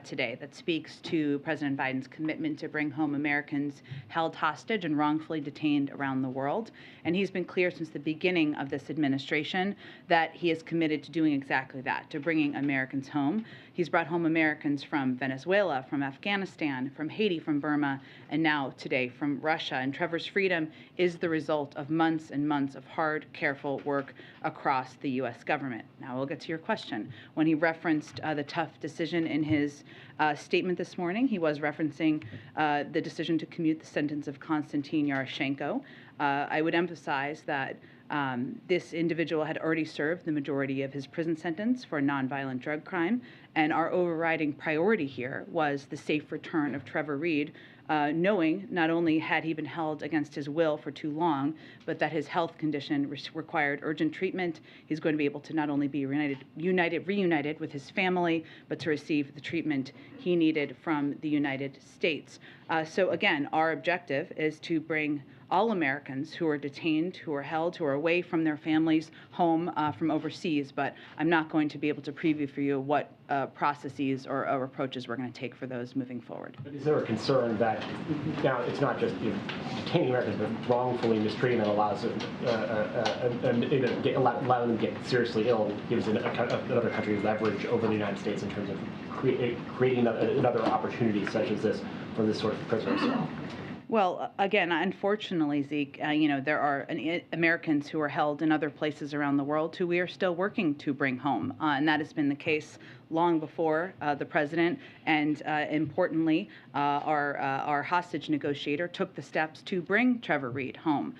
today that speaks to President Biden's commitment to bring home Americans held hostage and wrongfully detained around the world. And he's been clear since the beginning of this administration that he is committed to doing exactly that, to bringing Americans home. He's brought home Americans from Venezuela, from Afghanistan, from Haiti, from Burma, and now today from Russia. And Trevor's freedom is the result of months and months of hard, careful work across the U.S. government. Now we'll get to your question. When he referenced the tough decision in his statement this morning, he was referencing the decision to commute the sentence of Konstantin Yaroshenko. I would emphasize that this individual had already served the majority of his prison sentence for a nonviolent drug crime, and our overriding priority here was the safe return of Trevor Reed, knowing not only had he been held against his will for too long, but that his health condition required urgent treatment. He's going to be able to not only be reunited with his family, but to receive the treatment he needed from the United States. So again, our objective is to bring all Americans who are detained, who are held, who are away from their families home from overseas, but I'm not going to be able to preview for you what processes or approaches we're going to take for those moving forward. But is there a concern that now it's not just detaining Americans, but wrongfully mistreating them allows allowing them to get seriously ill, gives another country leverage over the United States in terms of creating another opportunity such as this for this sort of prisoners? Well, again, unfortunately, Zeke, there are Americans who are held in other places around the world who we are still working to bring home, and that has been the case long before the president, and importantly, our hostage negotiator took the steps to bring Trevor Reed home.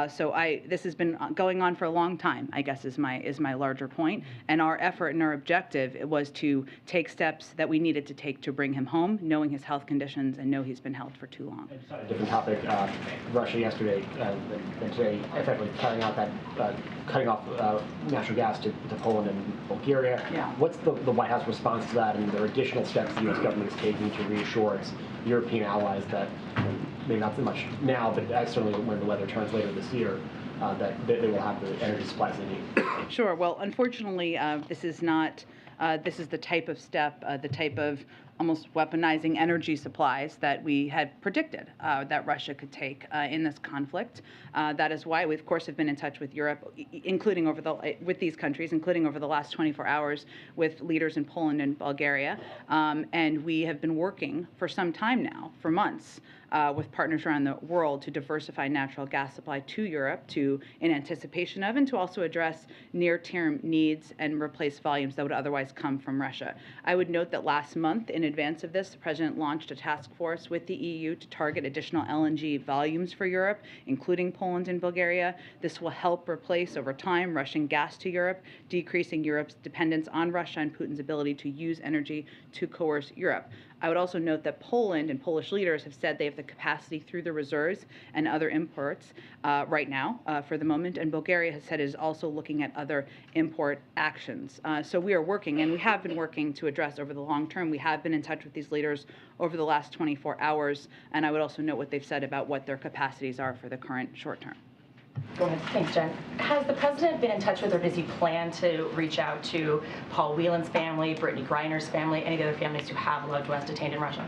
So this has been going on for a long time, I guess, is my larger point. And our effort and our objective was to take steps that we needed to take to bring him home, knowing his health conditions and know he's been held for too long. On a different topic, Russia yesterday and today effectively cutting off natural gas to Poland and Bulgaria. Yeah. What's the White House response to that, and are there additional steps the U.S. government is taking to reassure its European allies that, maybe not so much now, but certainly when the weather turns later this year, that they will have the energy supplies they need? Sure. Well, unfortunately, this is not. This is the type of step, the type of almost weaponizing energy supplies that we had predicted that Russia could take in this conflict. That is why we, of course, have been in touch with Europe, including with these countries, including over the last 24 hours with leaders in Poland and Bulgaria. And we have been working for some time now, for months, with partners around the world to diversify natural gas supply to Europe in anticipation of and to also address near-term needs and replace volumes that would otherwise come from Russia. I would note that last month, in advance of this, the President launched a task force with the EU to target additional LNG volumes for Europe, including Poland and Bulgaria. This will help replace, over time, Russian gas to Europe, decreasing Europe's dependence on Russia and Putin's ability to use energy to coerce Europe. I would also note that Poland and Polish leaders have said they have the capacity through the reserves and other imports right now for the moment, and Bulgaria has said it is also looking at other import actions. So we are working, and we have been working to address over the long term. We have been in touch with these leaders over the last 24 hours, and I would also note what they've said about what their capacities are for the current short term. Go ahead. Thanks, Jen. Has the president been in touch with, or does he plan to reach out to Paul Whelan's family, Brittany Griner's family, any of the other families who have loved ones detained in Russia?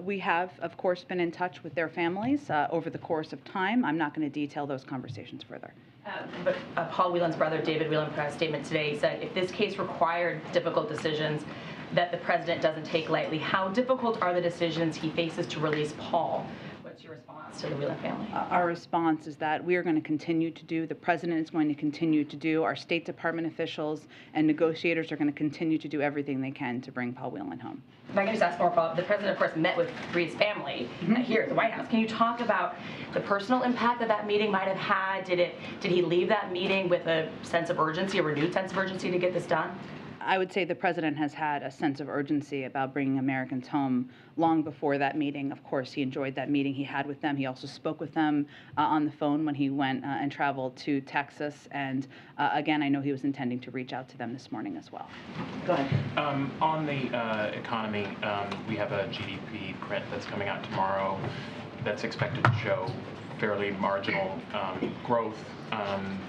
We have, of course, been in touch with their families over the course of time. I'm not going to detail those conversations further. But Paul Whelan's brother, David Whelan, put out a statement today. He said if this case required difficult decisions that the president doesn't take lightly, how difficult are the decisions he faces to release Paul? What's your response to the Whelan family? Our response is that we are going to continue to do, the president is going to continue to do, our State Department officials and negotiators are going to continue to do everything they can to bring Paul Whelan home. If I can just ask more follow-up, the president, of course, met with Reed's family here at the White House. Can you talk about the personal impact that meeting might have had? Did he leave that meeting with a sense of urgency, a renewed sense of urgency to get this done? I would say the president has had a sense of urgency about bringing Americans home long before that meeting. Of course, he enjoyed that meeting he had with them. He also spoke with them on the phone when he went and traveled to Texas. And again, I know he was intending to reach out to them this morning as well. Go ahead. On the economy, we have a GDP print that's coming out tomorrow that's expected to show fairly marginal growth.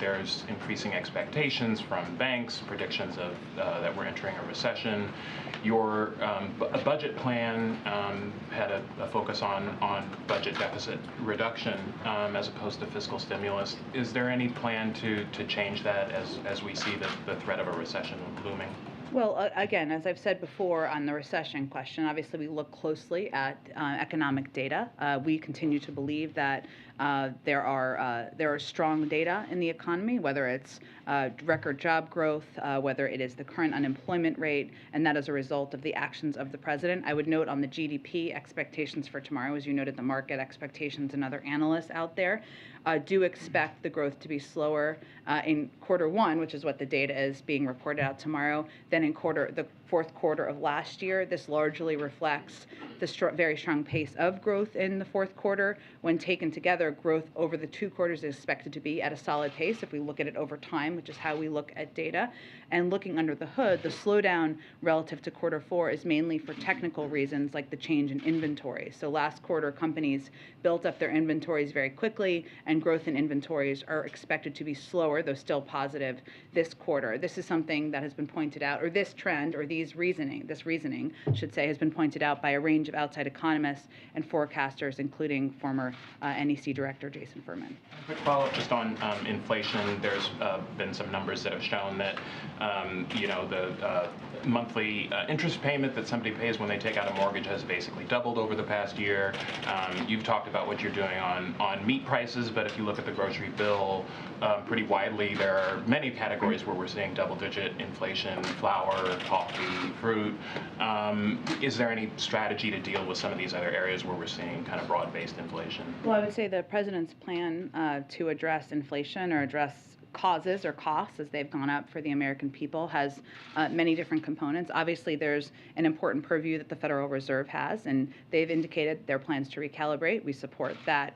There's increasing expectations from banks, predictions of that we're entering a recession. Your budget plan had a focus on budget deficit reduction as opposed to fiscal stimulus. Is there any plan to change that as we see the threat of a recession looming? Well, again, as I've said before on the recession question, obviously we look closely at economic data. We continue to believe that there are strong data in the economy, whether it's record job growth, whether it is the current unemployment rate, and that as a result of the actions of the president. I would note on the GDP expectations for tomorrow, as you noted, the market expectations and other analysts out there do expect the growth to be slower in Q1, which is what the data is being reported out tomorrow, than in the fourth quarter of last year. This largely reflects the very strong pace of growth in the fourth quarter. When taken together, growth over the 2 quarters is expected to be at a solid pace if we look at it over time, which is how we look at data. And looking under the hood, the slowdown relative to Q4 is mainly for technical reasons like the change in inventory. So last quarter, companies built up their inventories very quickly, and growth in inventories are expected to be slower, though still positive, this quarter. This is something that has been pointed out, or this trend, or this reasoning, I should say, has been pointed out by a range of outside economists and forecasters, including former NEC Director Jason Furman. A quick follow-up just on inflation. There's been some numbers that have shown that, the monthly interest payment that somebody pays when they take out a mortgage has basically doubled over the past year. You've talked about what you're doing on meat prices, but if you look at the grocery bill pretty widely, there are many categories where we're seeing double-digit inflation: flour, coffee, fruit. Is there any strategy to deal with some of these other areas where we're seeing kind of broad-based inflation? Well, I would say the president's plan to address inflation or address causes or costs as they've gone up for the American people has many different components. Obviously, there's an important purview that the Federal Reserve has, and they've indicated their plans to recalibrate. We support that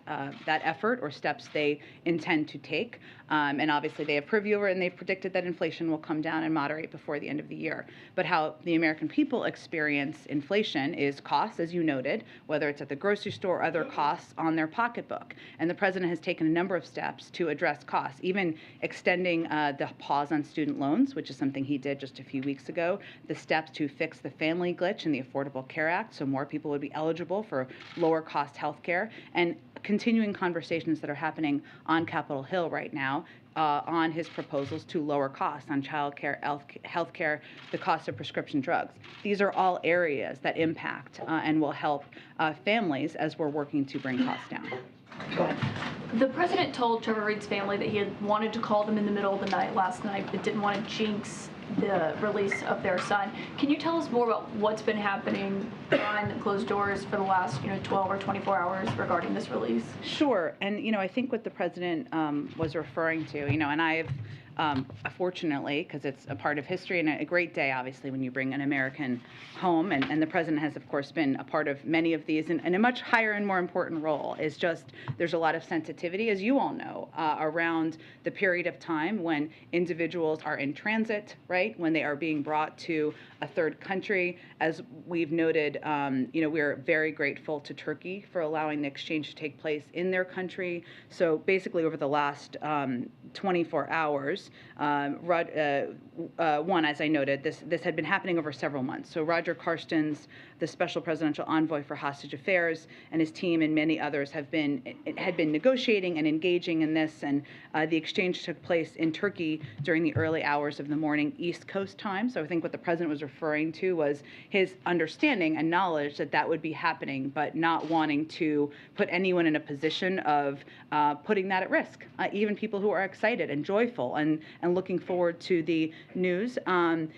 effort or steps they intend to take. And obviously, they have purview over it, and they've predicted that inflation will come down and moderate before the end of the year. But how the American people experience inflation is costs, as you noted, whether it's at the grocery store or other costs on their pocketbook. And the president has taken a number of steps to address costs, even extending the pause on student loans, which is something he did just a few weeks ago, the steps to fix the family glitch in the Affordable Care Act so more people would be eligible for lower cost health care, and continuing conversations that are happening on Capitol Hill right now on his proposals to lower costs on child care, health care, the cost of prescription drugs. These are all areas that impact and will help families as we're working to bring costs down. Go ahead. The president told Trevor Reed's family that he had wanted to call them in the middle of the night last night, but didn't want to jinx the release of their son. Can you tell us more about what's been happening behind closed doors for the last 12 or 24 hours regarding this release? Sure. And, I think what the president was referring to, and I've fortunately, because it's a part of history and a great day, obviously, when you bring an American home, and the president has, of course, been a part of many of these, and a much higher and more important role is just there's a lot of sensitivity, as you all know, around the period of time when individuals are in transit, right, when they are being brought to a third country. As we've noted, we're very grateful to Turkey for allowing the exchange to take place in their country. So basically, over the last 24 hours, one, as I noted, this had been happening over several months. So Roger Carstens, the special presidential envoy for hostage affairs, and his team and many others had been negotiating and engaging in this, and the exchange took place in Turkey during the early hours of the morning East Coast time. So I think what the president was referring to was his understanding and knowledge that that would be happening, but not wanting to put anyone in a position of putting that at risk, even people who are excited and joyful and looking forward to the news. Then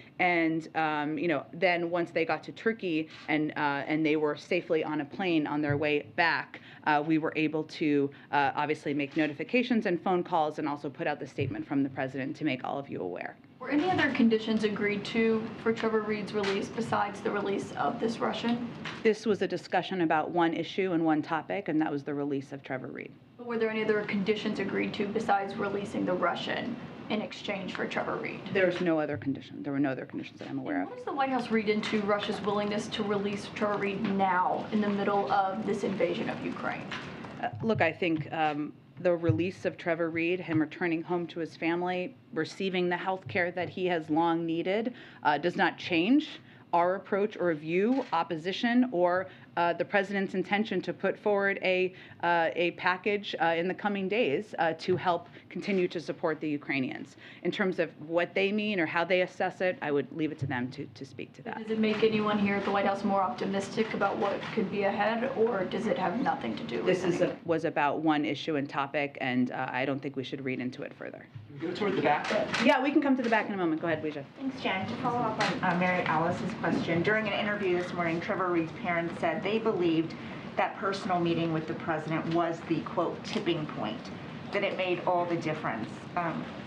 once they got to Turkey and they were safely on a plane on their way back, we were able to obviously make notifications and phone calls and also put out the statement from the president to make all of you aware. Were any other conditions agreed to for Trevor Reed's release besides the release of this Russian? This was a discussion about one issue and one topic, and that was the release of Trevor Reed. But were there any other conditions agreed to besides releasing the Russian in exchange for Trevor Reed? There's no other condition. There were no other conditions that I'm aware of. What does the White House read into Russia's willingness to release Trevor Reed now in the middle of this invasion of Ukraine? Look, I think the release of Trevor Reed, him returning home to his family, receiving the health care that he has long needed, does not change our approach or view, opposition, or the president's intention to put forward a package in the coming days to help continue to support the Ukrainians. In terms of what they mean or how they assess it, I would leave it to them to speak to that. Does it make anyone here at the White House more optimistic about what could be ahead, or does it have nothing to do with This was about one issue and topic, and I don't think we should read into it further. Go toward the back. Yeah, we can come to the back in a moment. Go ahead, Weijia. Thanks, Jen. To follow up on Mary Alice's question, during an interview this morning, Trevor Reed's parents said they believed that personal meeting with the president was the, quote, tipping point, that it made all the difference.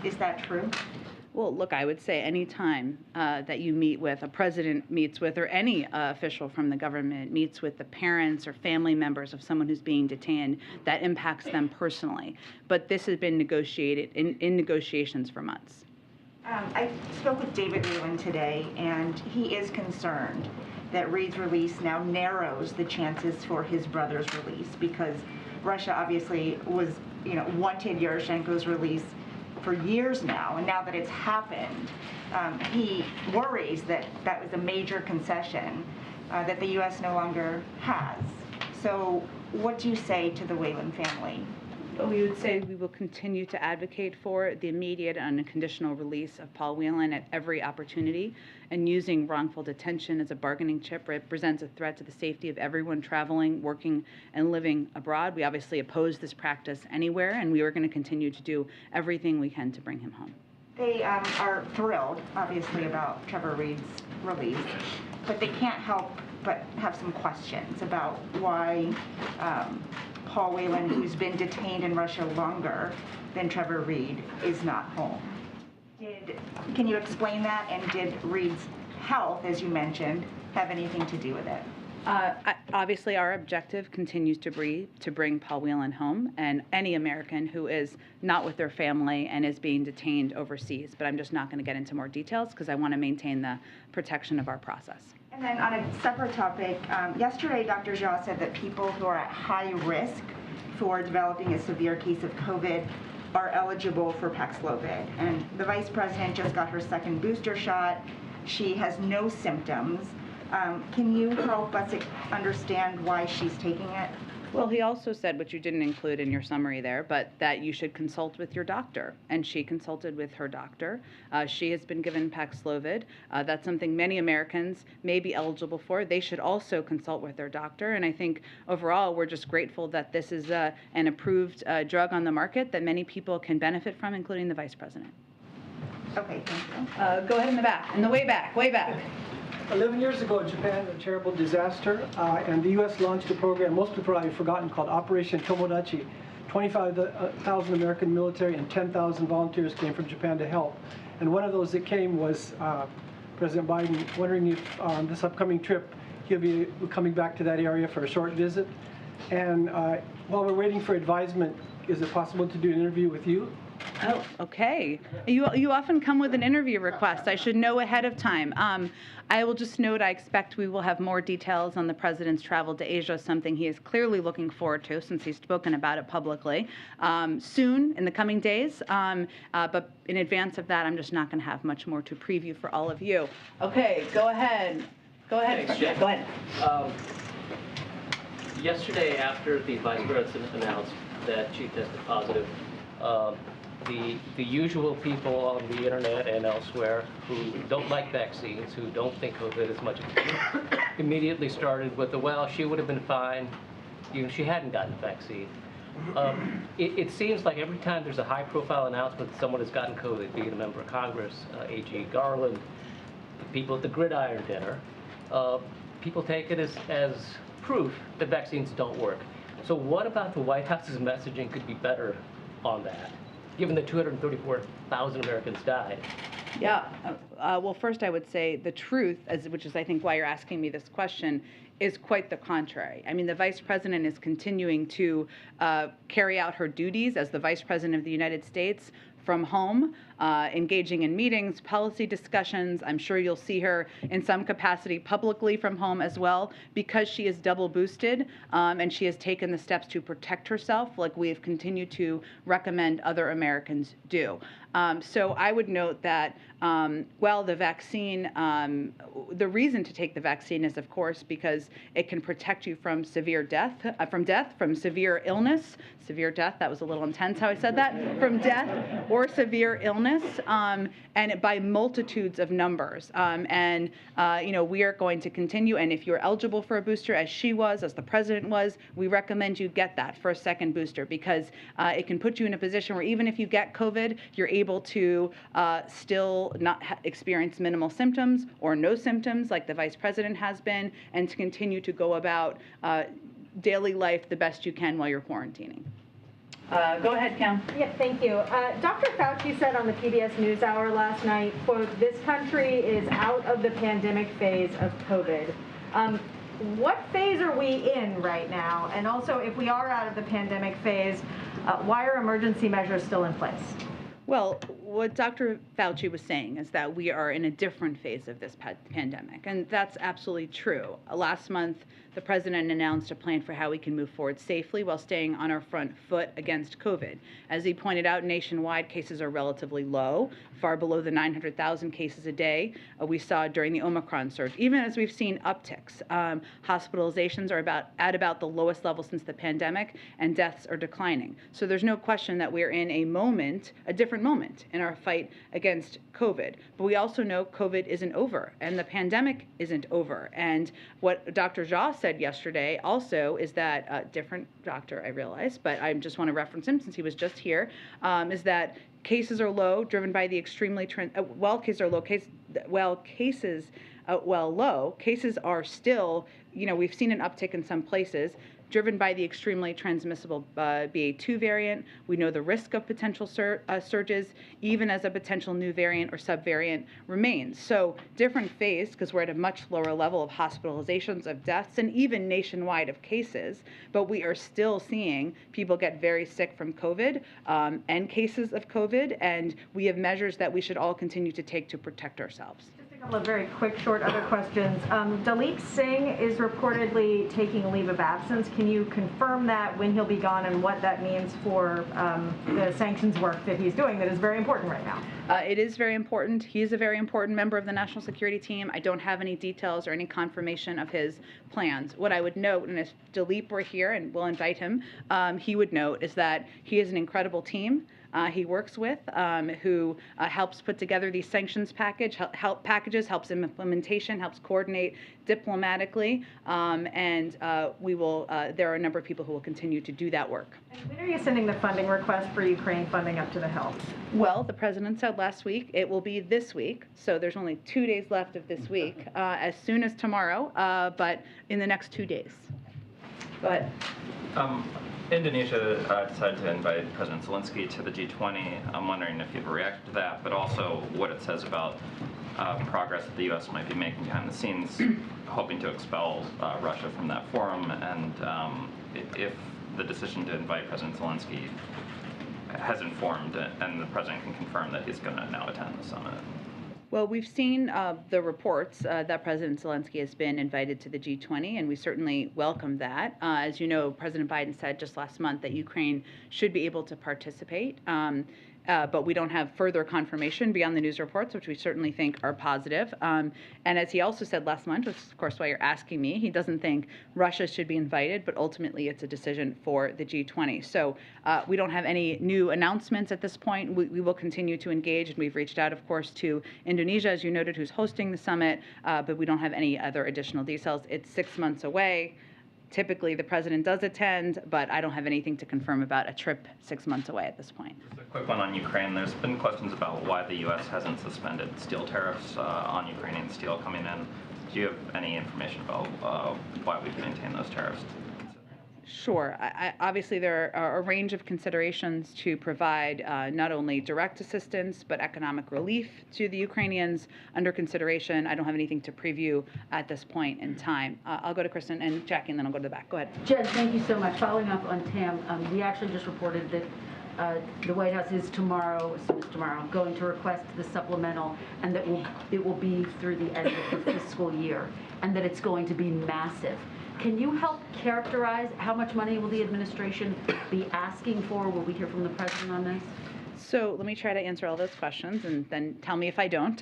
Is that true? Well, look, I would say any time that you meet with, a president meets with, or any official from the government meets with the parents or family members of someone who's being detained, that impacts them personally. But this has been negotiated in negotiations for months. I spoke with David Whelan today, and he is concerned that Reed's release now narrows the chances for his brother's release, because Russia obviously was, wanted Yaroshenko's release for years now, and now that it's happened, he worries that that was a major concession that the U.S. no longer has. So what do you say to the Whelan family? We would say we will continue to advocate for the immediate and unconditional release of Paul Whelan at every opportunity, and using wrongful detention as a bargaining chip represents a threat to the safety of everyone traveling, working, and living abroad. We obviously oppose this practice anywhere, and we are going to continue to do everything we can to bring him home. They are thrilled, obviously, about Trevor Reed's release, but they can't help but have some questions about why Paul Whelan, who's been detained in Russia longer than Trevor Reed, is not home. Can you explain that? And did Reed's health, as you mentioned, have anything to do with it? Obviously, our objective continues to be to bring Paul Whelan home and any American who is not with their family and is being detained overseas. But I'm just not going to get into more details because I want to maintain the protection of our process. And then on a separate topic, yesterday Dr. Jha said that people who are at high risk for developing a severe case of COVID are eligible for Paxlovid. And the vice president just got her second booster shot. She has no symptoms. Can you help us understand why she's taking it? Well, he also said, which you didn't include in your summary there, but that you should consult with your doctor. And she consulted with her doctor. She has been given Paxlovid. That's something many Americans may be eligible for. They should also consult with their doctor. And I think overall, we're just grateful that this is an approved drug on the market that many people can benefit from, including the vice president. Okay, thank you. Go ahead in the back, in the way back, way back. 11 years ago, Japan had a terrible disaster, and the U.S. launched a program most people have forgotten called Operation Tomodachi. 25,000 American military and 10,000 volunteers came from Japan to help. And one of those that came was President Biden, wondering if on this upcoming trip he'll be coming back to that area for a short visit. And while we're waiting for advisement, is it possible to do an interview with you? Oh, okay. You often come with an interview request. I should know ahead of time. I will just note I expect we will have more details on the president's travel to Asia, something he is clearly looking forward to since he's spoken about it publicly, soon in the coming days. But in advance of that, I'm just not going to have much more to preview for all of you. Okay, go ahead. Go ahead. Thanks, Jen. Go ahead. Yesterday, after the vice president announced that she tested positive, the usual people on the internet and elsewhere who don't like vaccines, who don't think of it as much of a immediately started with the, well, she would have been fine even if she hadn't gotten the vaccine. It seems like every time there's a high-profile announcement that someone has gotten COVID, be it a member of Congress, A.G. Garland, the people at the Gridiron dinner, people take it as proof that vaccines don't work. So what about the White House's messaging could be better on that, given that 234,000 Americans died? Yeah. Well, first I would say the truth, which is I think why you're asking me this question, is quite the contrary. I mean, the vice president is continuing to carry out her duties as the vice president of the United States from home. engaging in meetings, policy discussions. I'm sure you'll see her in some capacity publicly from home as well, because she is double boosted and she has taken the steps to protect herself, like we have continued to recommend other Americans do. So I would note that, well, the vaccine, the reason to take the vaccine is, of course, because it can protect you from severe death, from severe illness, severe death, that was a little intense how I said that, from death or severe illness, and by multitudes of numbers. We are going to continue, and if you're eligible for a booster, as she was, as the president was, we recommend you get that for a second booster, because it can put you in a position where even if you get COVID, you're able to still not experience minimal symptoms or no symptoms like the vice president has been, and to continue to go about daily life the best you can while you're quarantining. Go ahead, Kim. Yeah, thank you. Dr. Fauci said on the PBS NewsHour last night, quote, "This country is out of the pandemic phase of COVID." What phase are we in right now? And also, if we are out of the pandemic phase, why are emergency measures still in place? Well, what Dr. Fauci was saying is that we are in a different phase of this pandemic, and that's absolutely true. Last month, the president announced a plan for how we can move forward safely while staying on our front foot against COVID. As he pointed out, nationwide cases are relatively low, far below the 900,000 cases a day we saw during the Omicron surge. Even as we've seen upticks, hospitalizations are at about the lowest level since the pandemic, and deaths are declining. So there's no question that we're in a different moment in our fight against COVID. But we also know COVID isn't over, and the pandemic isn't over. And what Dr. Jha said yesterday also is that, different doctor, I realize, but I just want to reference him since he was just here, is that cases are low, driven by the extremely, cases are low, cases are still, we've seen an uptick in some places, driven by the extremely transmissible BA2 variant. We know the risk of potential surges, even as a potential new variant or subvariant remains. So different phase, because we're at a much lower level of hospitalizations, of deaths, and even nationwide of cases, but we are still seeing people get very sick from COVID and cases of COVID, and we have measures that we should all continue to take to protect ourselves. A couple of very quick, short other questions. Delesingh is reportedly taking a leave of absence. Can you confirm that, when he'll be gone, and what that means for the sanctions work that he's doing that is very important right now? It is very important. He is a very important member of the national security team. I don't have any details or any confirmation of his plans. What I would note, and if Delep were here, and we'll invite him, he would note, is that he is an incredible team he works with, who helps put together these sanctions packages, helps in implementation, helps coordinate diplomatically, and we will. There are a number of people who will continue to do that work. And when are you sending the funding request for Ukraine funding up to the Hill? Well, the president said last week it will be this week, so there's only 2 days left of this week, as soon as tomorrow, but in the next 2 days. Go ahead. Indonesia decided to invite President Zelensky to the G20. I'm wondering if you've reacted to that, but also what it says about progress that the U.S. might be making behind the scenes, hoping to expel Russia from that forum, and if the decision to invite President Zelensky has informed, and the president can confirm that he's going to now attend the summit. Well, we've seen the reports that President Zelensky has been invited to the G20, and we certainly welcome that. As you know, President Biden said just last month that Ukraine should be able to participate. But we don't have further confirmation beyond the news reports, which we certainly think are positive. And as he also said last month, which is of course why you're asking me, he doesn't think Russia should be invited, but ultimately it's a decision for the G20. So we don't have any new announcements at this point. We will continue to engage, and we've reached out, of course, to Indonesia, as you noted, who's hosting the summit, but we don't have any other additional details. It's 6 months away. Typically, the president does attend, but I don't have anything to confirm about a trip 6 months away at this point. Just a quick one on Ukraine. There's been questions about why the U.S. hasn't suspended steel tariffs on Ukrainian steel coming in. Do you have any information about why we've maintained those tariffs? Sure. Obviously, there are a range of considerations to provide not only direct assistance, but economic relief to the Ukrainians under consideration. I don't have anything to preview at this point in time. I'll go to Kristen and Jackie, and then I'll go to the back. Go ahead. Jen, thank you so much. Following up on Tam, we actually just reported that the White House is tomorrow, as soon as tomorrow, going to request the supplemental, and that it will be through the end of the fiscal year, and that it's going to be massive. Can you help characterize how much money will the administration be asking for? Will we hear from the president on this? So let me try to answer all those questions and then tell me if I don't.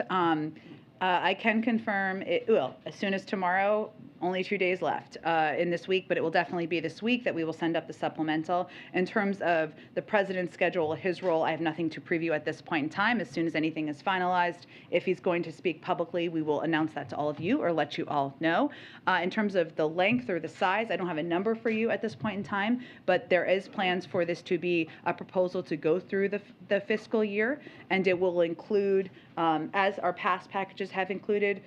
I can confirm it will, as soon as tomorrow. Only 2 days left in this week, but it will definitely be this week that we will send up the supplemental. In terms of the president's schedule, his role, I have nothing to preview at this point in time. As soon as anything is finalized, if he's going to speak publicly, we will announce that to all of you or let you all know. In terms of the length or the size, I don't have a number for you at this point in time, but there is plans for this to be a proposal to go through the fiscal year, and it will include, as our past packages have included,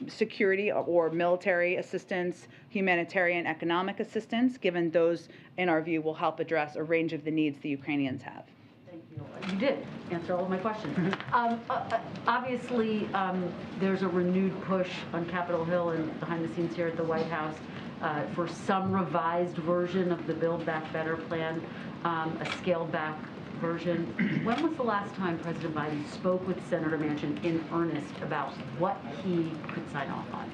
security or military assistance, humanitarian economic assistance, given those, in our view, will help address a range of the needs the Ukrainians have. Thank you. You did answer all of my questions. Obviously, there's a renewed push on Capitol Hill and behind the scenes here at the White House for some revised version of the Build Back Better plan, a scaled back version. When was the last time President Biden spoke with Senator Manchin in earnest about what he could sign off on?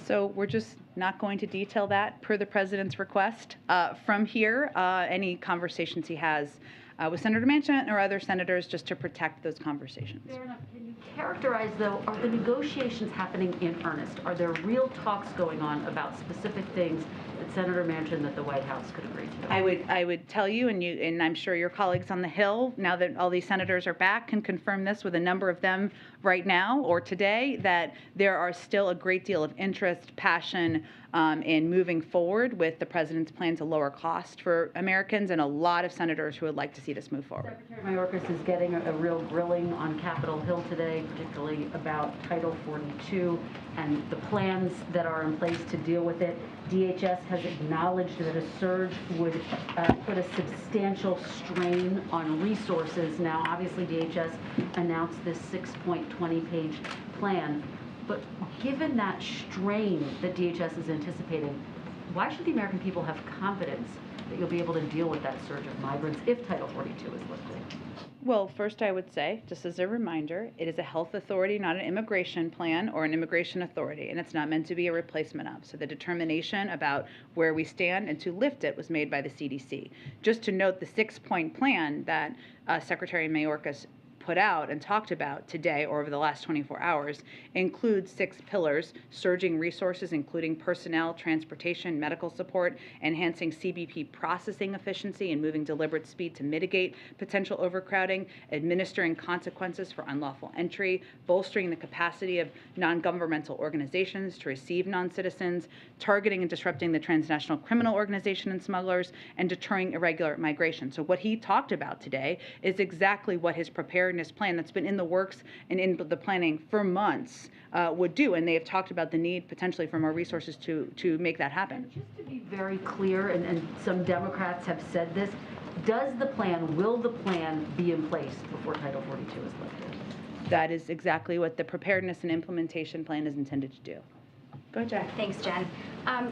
So we're just not going to detail that per the president's request. From here, any conversations he has with Senator Manchin or other senators, just to protect those conversations. Fair enough. Can you characterize, though, are the negotiations happening in earnest? Are there real talks going on about specific things that Senator Manchin that the White House could agree to? I would tell you, and I'm sure your colleagues on the Hill, now that all these senators are back, can confirm this with a number of them right now or today, that there are still a great deal of interest, passion, in moving forward with the president's plan to lower cost for Americans, and a lot of senators who would like to see this move forward. Secretary Mayorkas is getting a real grilling on Capitol Hill today, particularly about Title 42 and the plans that are in place to deal with it. DHS has acknowledged that a surge would put a substantial strain on resources. Now, obviously, DHS announced this 6.20-page plan. But given that strain that DHS is anticipating, why should the American people have confidence that you'll be able to deal with that surge of migrants if Title 42 is lifted? Well, first I would say, just as a reminder, it is a health authority, not an immigration plan or an immigration authority, and it's not meant to be a replacement of. So the determination about where we stand and to lift it was made by the CDC. Just to note, the 6-point plan that Secretary Mayorkas put out and talked about today or over the last 24 hours includes 6 pillars: surging resources, including personnel, transportation, medical support, enhancing CBP processing efficiency and moving deliberate speed to mitigate potential overcrowding, administering consequences for unlawful entry, bolstering the capacity of non-governmental organizations to receive non-citizens, targeting and disrupting the transnational criminal organization and smugglers, and deterring irregular migration. So what he talked about today is exactly what his preparedness plan that's been in the works and in the planning for months would do, and they have talked about the need potentially for more resources to make that happen. And just to be very clear, and some Democrats have said this, will the plan be in place before Title 42 is lifted? That is exactly what the preparedness and implementation plan is intended to do. Go ahead, Jack. Thanks, Jen.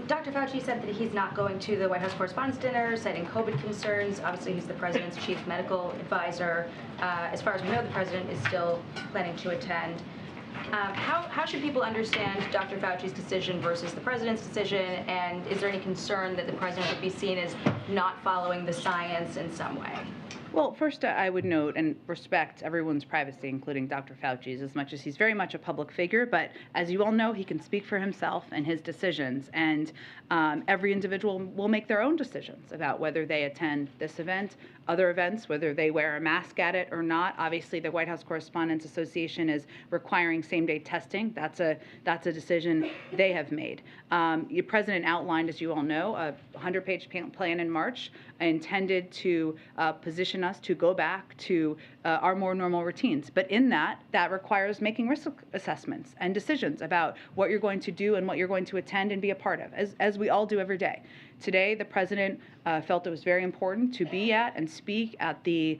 Dr. Fauci said that he's not going to the White House Correspondents' Dinner, citing COVID concerns. Obviously, he's the president's chief medical advisor. As far as we know, the president is still planning to attend. How should people understand Dr. Fauci's decision versus the president's decision? And is there any concern that the president would be seen as not following the science in some way? Well, first, I would note and respect everyone's privacy, including Dr. Fauci's, as much as he's very much a public figure. But as you all know, he can speak for himself and his decisions. And every individual will make their own decisions about whether they attend this event, other events, whether they wear a mask at it or not. Obviously, the White House Correspondents Association is requiring same-day testing. That's a decision they have made. The president outlined, as you all know, a 100-page plan in March intended to position us to go back to our more normal routines. But in that requires making risk assessments and decisions about what you're going to do and what you're going to attend and be a part of, as we all do every day. Today, the president felt it was very important to be at and speak at the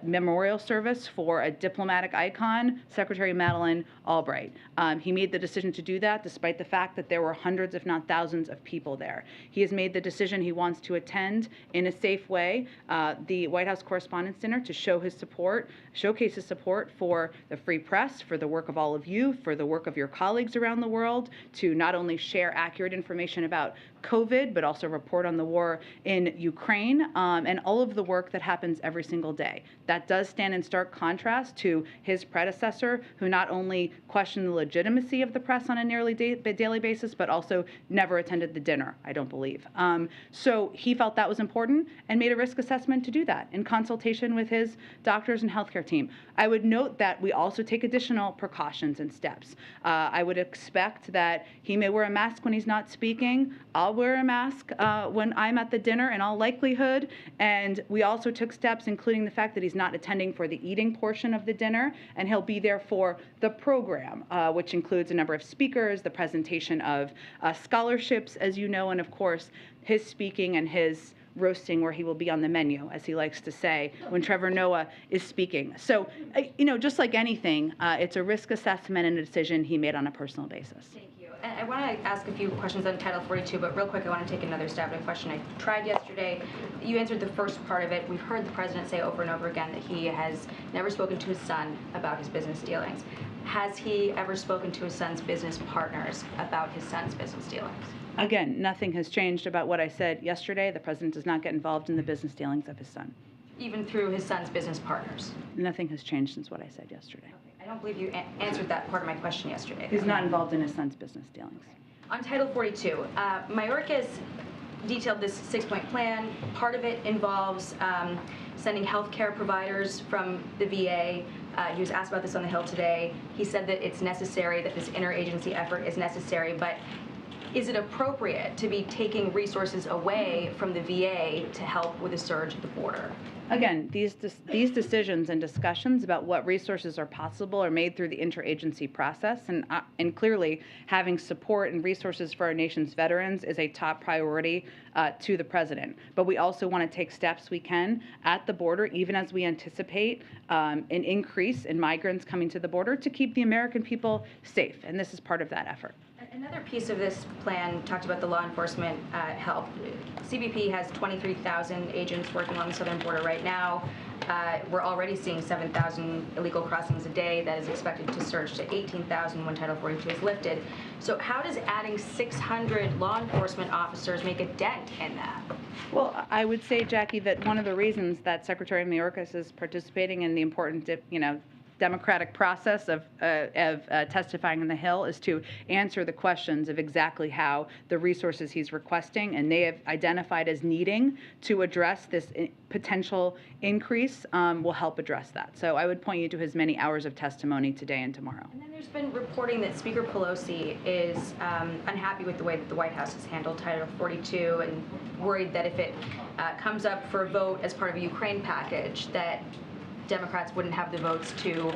memorial service for a diplomatic icon, Secretary Madeleine Albright. He made the decision to do that despite the fact that there were hundreds, if not thousands, of people there. He has made the decision he wants to attend in a safe way the White House Correspondents' Dinner to showcase his support for the free press, for the work of all of you, for the work of your colleagues around the world, to not only share accurate information about COVID, but also report on the war in Ukraine and all of the work that happens every single day. That does stand in stark contrast to his predecessor, who not only questioned the legitimacy of the press on a nearly daily basis, but also never attended the dinner, I don't believe. So he felt that was important and made a risk assessment to do that in consultation with his doctors and healthcare team. I would note that we also take additional precautions and steps. I would expect that he may wear a mask when he's not speaking. I'll wear a mask when I'm at the dinner in all likelihood. And we also took steps, including the fact that he's not attending for the eating portion of the dinner, and he'll be there for the program, which includes a number of speakers, the presentation of scholarships, as you know, and of course, his speaking and his roasting, where he will be on the menu, as he likes to say, when Trevor Noah is speaking. So, just like anything, it's a risk assessment and a decision he made on a personal basis. Thank you. And I want to ask a few questions on Title 42, but real quick, I want to take another stab at a question I tried yesterday. You answered the first part of it. We've heard the president say over and over again that he has never spoken to his son about his business dealings. Has he ever spoken to his son's business partners about his son's business dealings? Again, nothing has changed about what I said yesterday. The president does not get involved in the business dealings of his son. Even through his son's business partners? Nothing has changed since what I said yesterday. Okay. I don't believe you answered that part of my question yesterday. He's not involved in his son's business dealings. On Title 42, Mayorkas detailed this 6-point plan. Part of it involves sending health care providers from the VA. He was asked about this on the Hill today. He said that it's necessary, that this interagency effort is necessary, but is it appropriate to be taking resources away from the VA to help with a surge at the border? Again, these decisions and discussions about what resources are possible are made through the interagency process, and clearly having support and resources for our nation's veterans is a top priority to the president. But we also want to take steps we can at the border, even as we anticipate an increase in migrants coming to the border, to keep the American people safe, and this is part of that effort. Another piece of this plan talked about the law enforcement help. CBP has 23,000 agents working on the southern border right now. We're already seeing 7,000 illegal crossings a day. That is expected to surge to 18,000 when Title 42 is lifted. So how does adding 600 law enforcement officers make a dent in that? Well, I would say, Jackie, that one of the reasons that Secretary Mayorkas is participating in the important, democratic process of testifying on the Hill is to answer the questions of exactly how the resources he's requesting and they have identified as needing to address this potential increase will help address that. So I would point you to his many hours of testimony today and tomorrow. And then there's been reporting that Speaker Pelosi is unhappy with the way that the White House has handled Title 42 and worried that if it comes up for a vote as part of a Ukraine package, that Democrats wouldn't have the votes to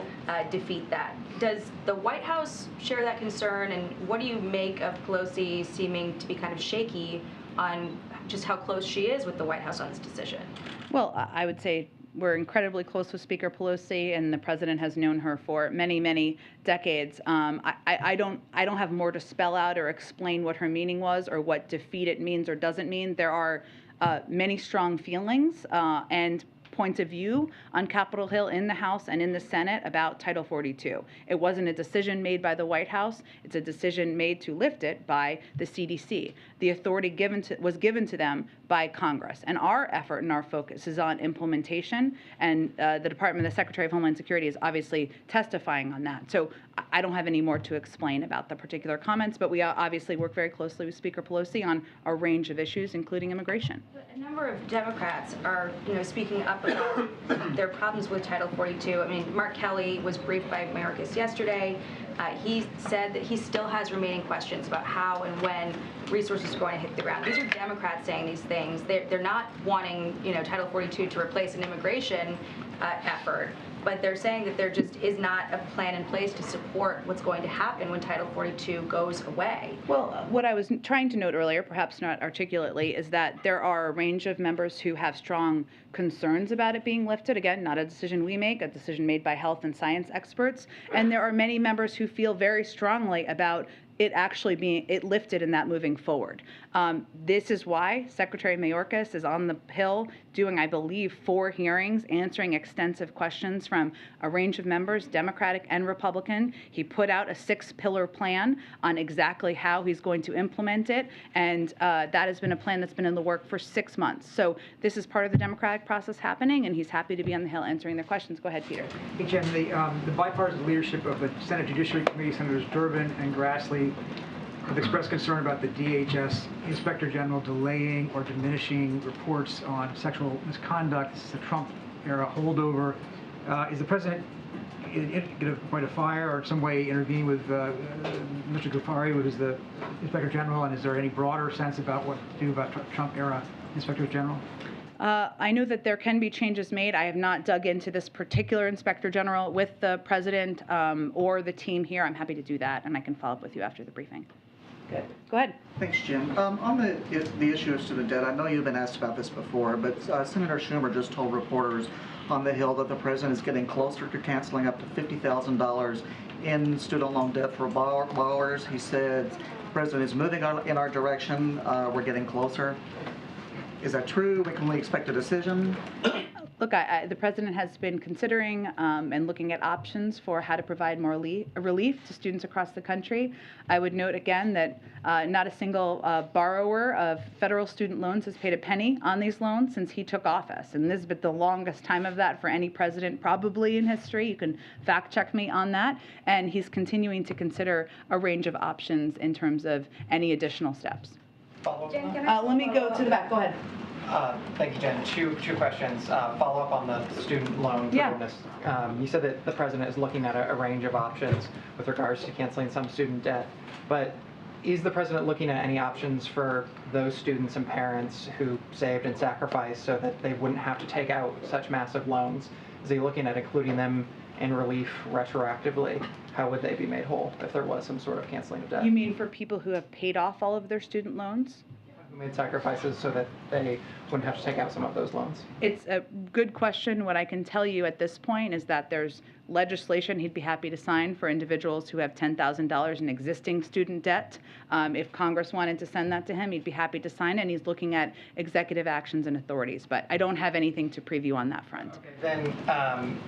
defeat that. Does the White House share that concern, and what do you make of Pelosi seeming to be kind of shaky on just how close she is with the White House on this decision? Well, I would say we're incredibly close with Speaker Pelosi, and the president has known her for many, many decades. I don't have more to spell out or explain what her meaning was or what defeat it means or doesn't mean. There are many strong feelings and points of view on Capitol Hill in the House and in the Senate about Title 42. It wasn't a decision made by the White House. It's a decision made to lift it by the CDC. The authority was given to them by Congress. And our effort and our focus is on implementation, and the Secretary of Homeland Security is obviously testifying on that. So I don't have any more to explain about the particular comments, but we obviously work very closely with Speaker Pelosi on a range of issues, including immigration. A number of Democrats are, speaking up about their problems with Title 42. I mean, Mark Kelly was briefed by Mayorkas yesterday. He said that he still has remaining questions about how and when resources are going to hit the ground. These are Democrats saying these things. They're not wanting, Title 42 to replace an immigration effort. but they're saying that there just is not a plan in place to support what's going to happen when Title 42 goes away. Well, what I was trying to note earlier, perhaps not articulately, is that there are a range of members who have strong concerns about it being lifted. Again, not a decision we make, a decision made by health and science experts. And there are many members who feel very strongly about it actually being lifted and that moving forward. This is why Secretary Mayorkas is on the Hill doing, I believe, 4 hearings, answering extensive questions from a range of members, Democratic and Republican. He put out a 6-pillar plan on exactly how he's going to implement it, and that has been a plan that's been in the work for 6 months. So this is part of the democratic process happening, and he's happy to be on the Hill answering their questions. Go ahead, Peter. Hey, Jen, the bipartisan leadership of the Senate Judiciary Committee, Senators Durbin and Grassley, have expressed concern about the DHS Inspector General delaying or diminishing reports on sexual misconduct. This is a Trump-era holdover. Is the president going to point a fire or in some way intervene with Mr. Ghaffari, who is the Inspector General, and is there any broader sense about what to do about Trump-era Inspector General? I know that there can be changes made. I have not dug into this particular Inspector General with the president or the team here. I'm happy to do that, and I can follow up with you after the briefing. Good. Go ahead. Thanks, Jim. On the issue of student debt, I know you've been asked about this before, but Senator Schumer just told reporters on the Hill that the president is getting closer to canceling up to $50,000 in student loan debt for borrowers. He said the president is moving in our direction. We're getting closer. Is that true? Can we expect a decision? Look, the president has been considering and looking at options for how to provide more relief to students across the country. I would note again that not a single borrower of federal student loans has paid a penny on these loans since he took office. And this has been the longest time of that for any president probably in history. You can fact check me on that. And he's continuing to consider a range of options in terms of any additional steps. Jen, let me go to the back. Go ahead. Thank you, Jen. Two questions. Follow up on the student loan forgiveness. You said that the president is looking at a range of options with regards to canceling some student debt, but is the president looking at any options for those students and parents who saved and sacrificed so that they wouldn't have to take out such massive loans? Is he looking at including them in relief retroactively? How would they be made whole if there was some sort of canceling of debt? You mean for people who have paid off all of their student loans? Who made sacrifices so that they wouldn't have to take out some of those loans? It's a good question. What I can tell you at this point is that there's legislation he'd be happy to sign for individuals who have $10,000 in existing student debt. If Congress wanted to send that to him, he'd be happy to sign it, and he's looking at executive actions and authorities. But I don't have anything to preview on that front. Okay, then,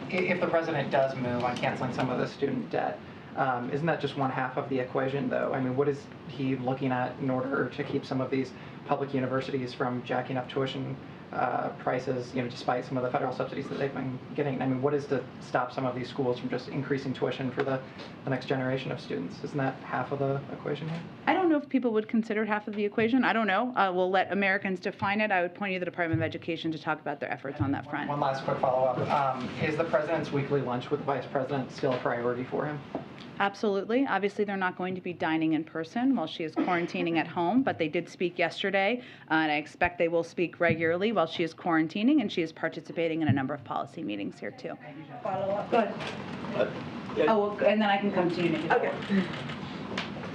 if the president does move on canceling some of the student debt, isn't that just one half of the equation, though? I mean, what is he looking at in order to keep some of these public universities from jacking up tuition prices, despite some of the federal subsidies that they've been getting? I mean, what is to stop some of these schools from just increasing tuition for the next generation of students? Isn't that half of the equation here? I don't know if people would consider it half of the equation. I don't know. We'll let Americans define it. I would point you to the Department of Education to talk about their efforts on that front. One last quick follow-up. Is the president's weekly lunch with the vice president still a priority for him? Absolutely. Obviously, they're not going to be dining in person while she is quarantining at home, but they did speak yesterday, and I expect they will speak regularly while she is quarantining, and she is participating in a number of policy meetings here, too. Follow up. Go ahead. And then I can come to you, Nikki. Okay.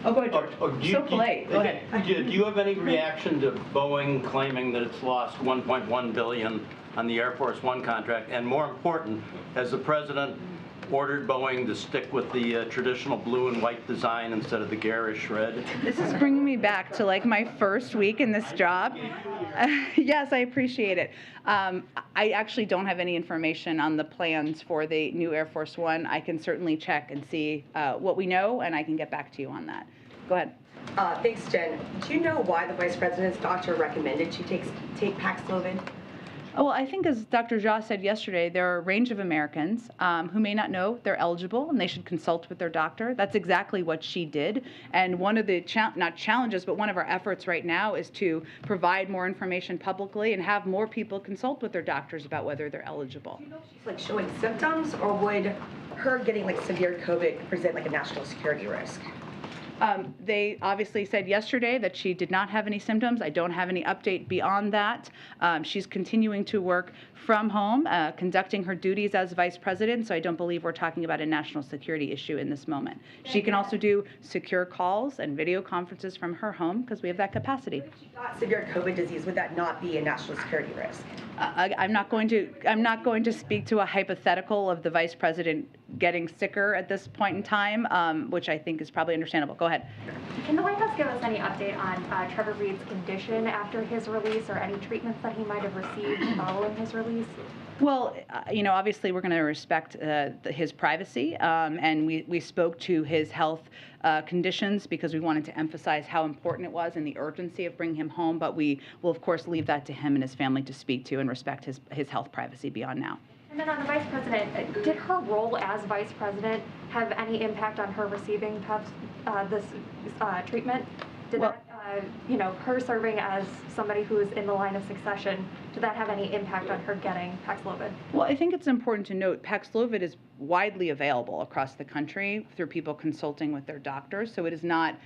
Oh, go ahead. So polite. Go ahead. Do you have any reaction to Boeing claiming that it's lost $1.1 billion on the Air Force One contract? And more important, has the president ordered Boeing to stick with the traditional blue and white design instead of the garish red? This is bringing me back to like my first week in this job. Yes, I appreciate it. I actually don't have any information on the plans for the new Air Force One. I can certainly check and see what we know, and I can get back to you on that. Go ahead. Thanks, Jen. Do you know why the Vice President's doctor recommended she take Paxlovid? Well, I think as Dr. Jha said yesterday, there are a range of Americans who may not know they're eligible and they should consult with their doctor. That's exactly what she did. And one of the, not challenges, but one of our efforts right now is to provide more information publicly and have more people consult with their doctors about whether they're eligible. Do you know if she's like showing symptoms, or would her getting like severe COVID present like a national security risk? They obviously said yesterday that she did not have any symptoms. I don't have any update beyond that. She's continuing to work from home, conducting her duties as vice president, so I don't believe we're talking about a national security issue in this moment. She can also do secure calls and video conferences from her home because we have that capacity. If she got severe COVID disease, would that not be a national security risk? I'm not going to speak to a hypothetical of the vice president getting sicker at this point in time, which I think is probably understandable. Go ahead. Can the White House give us any update on Trevor Reed's condition after his release, or any treatments that he might have received following his release? Well, obviously we're going to respect his privacy, and we spoke to his health conditions because we wanted to emphasize how important it was and the urgency of bringing him home, but we will, of course, leave that to him and his family to speak to and respect his health privacy beyond now. And then on the vice president, did her role as vice president have any impact on her receiving this treatment? Did that, her serving as somebody who is in the line of succession, did that have any impact on her getting Paxlovid? Well, I think it's important to note Paxlovid is widely available across the country through people consulting with their doctors, so it is not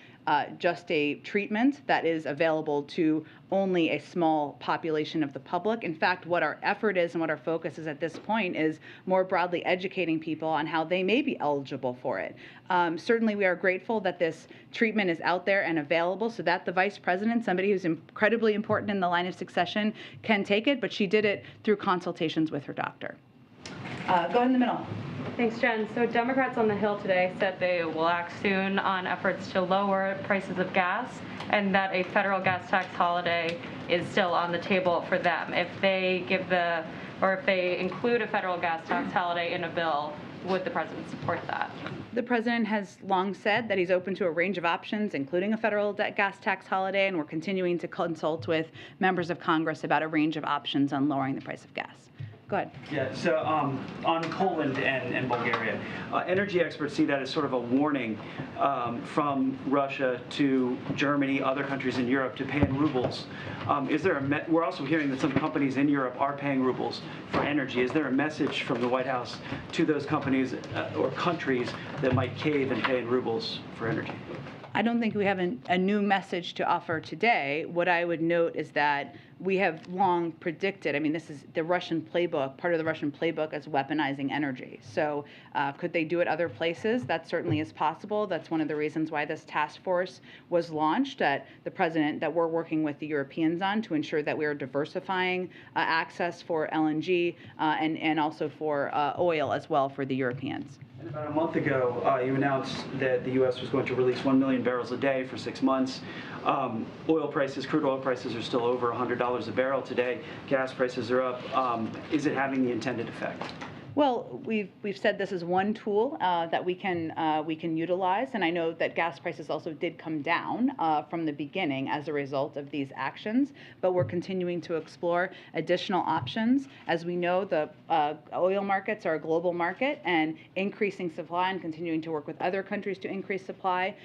just a treatment that is available to only a small population of the public. In fact, what our effort is and what our focus is at this point is more broadly educating people on how they may be eligible for it. Certainly, we are grateful that this treatment is out there and available so that the vice president, somebody who's incredibly important in the line of succession, can take it, but she did it through consultations with her doctor. Go in the middle. Thanks, Jen. So Democrats on the Hill today said they will act soon on efforts to lower prices of gas, and that a federal gas tax holiday is still on the table for them. If they if they include a federal gas tax holiday in a bill, would the president support that? The president has long said that he's open to a range of options, including a federal gas tax holiday, and we're continuing to consult with members of Congress about a range of options on lowering the price of gas. Go ahead. Yeah, so on Poland and Bulgaria, energy experts see that as sort of a warning from Russia to Germany, other countries in Europe to pay in rubles. We're also hearing that some companies in Europe are paying rubles for energy. Is there a message from the White House to those companies or countries that might cave and pay in rubles for energy? I don't think we have a new message to offer today. What I would note is that we have long predicted, this is the Russian playbook, part of the Russian playbook is weaponizing energy. So could they do it other places? That certainly is possible. That's one of the reasons why this task force was launched that we're working with the Europeans on to ensure that we are diversifying access for LNG and also for oil as well for the Europeans. And about a month ago, you announced that the U.S. was going to release 1 million barrels a day for 6 months. Crude oil prices are still over $100 a barrel today. Gas prices are up. Is it having the intended effect? Well, we've said this is one tool that we can utilize, and I know that gas prices also did come down from the beginning as a result of these actions, but we're continuing to explore additional options. As we know, the oil markets are a global market, and increasing supply and continuing to work with other countries to increase supply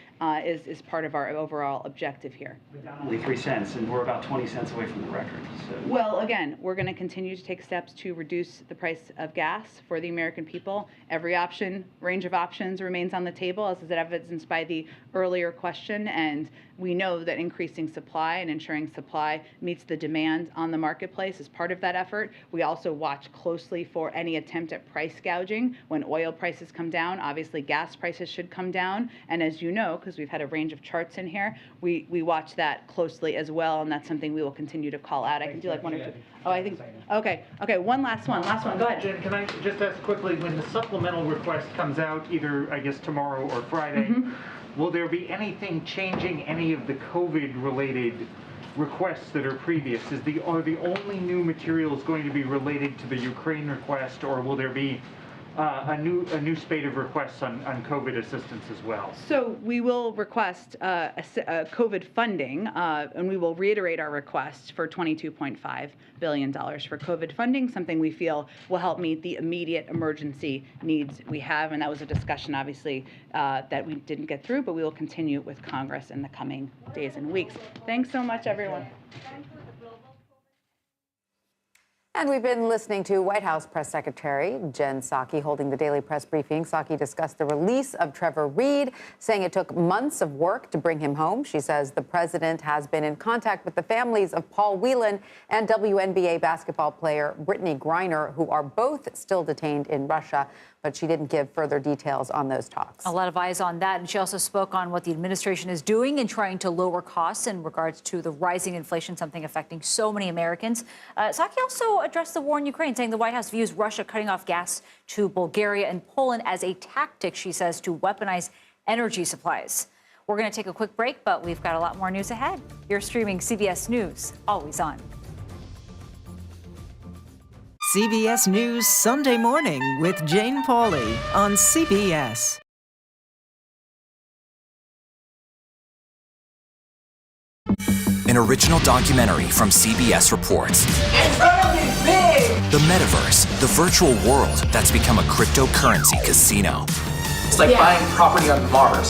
is part of our overall objective here. We're down only 3 cents, and we're about 20 cents away from the record. So. Well, again, we're going to continue to take steps to reduce the price of gas for the American people. Every range of options remains on the table, as is evidenced by the earlier question, and we know that increasing supply and ensuring supply meets the demand on the marketplace is part of that effort. We also watch closely for any attempt at price gouging. When oil prices come down, obviously gas prices should come down, and as you know, because we've had a range of charts in here, we watch that closely as well, and that's something we will continue to call out. I can do like one or two. Oh, I think, okay, one last one, go ahead. Jen, can I just ask quickly, when the supplemental request comes out, either, I guess, tomorrow or Friday, will there be anything changing any of the COVID-related requests that are previous? Are the only new materials going to be related to the Ukraine request, or will there be a new spate of requests on COVID assistance as well? So we will request COVID funding, and we will reiterate our request for $22.5 billion for COVID funding, something we feel will help meet the immediate emergency needs we have. And that was a discussion, obviously, that we didn't get through, but we will continue with Congress in the coming days and weeks. Thanks so much, everyone. And we've been listening to White House Press Secretary Jen Psaki holding the daily press briefing. Psaki discussed the release of Trevor Reed, saying it took months of work to bring him home. She says the president has been in contact with the families of Paul Whelan and WNBA basketball player Brittany Griner, who are both still detained in Russia. But she didn't give further details on those talks. A lot of eyes on that. And she also spoke on what the administration is doing in trying to lower costs in regards to the rising inflation, something affecting so many Americans. Psaki also addressed the war in Ukraine, saying the White House views Russia cutting off gas to Bulgaria and Poland as a tactic, she says, to weaponize energy supplies. We're going to take a quick break, but we've got a lot more news ahead. You're streaming CBS News, always on. CBS News Sunday Morning with Jane Pauley on CBS. An original documentary from CBS reports. It's gonna be big! The metaverse, the virtual world that's become a cryptocurrency casino. It's like buying property on Mars.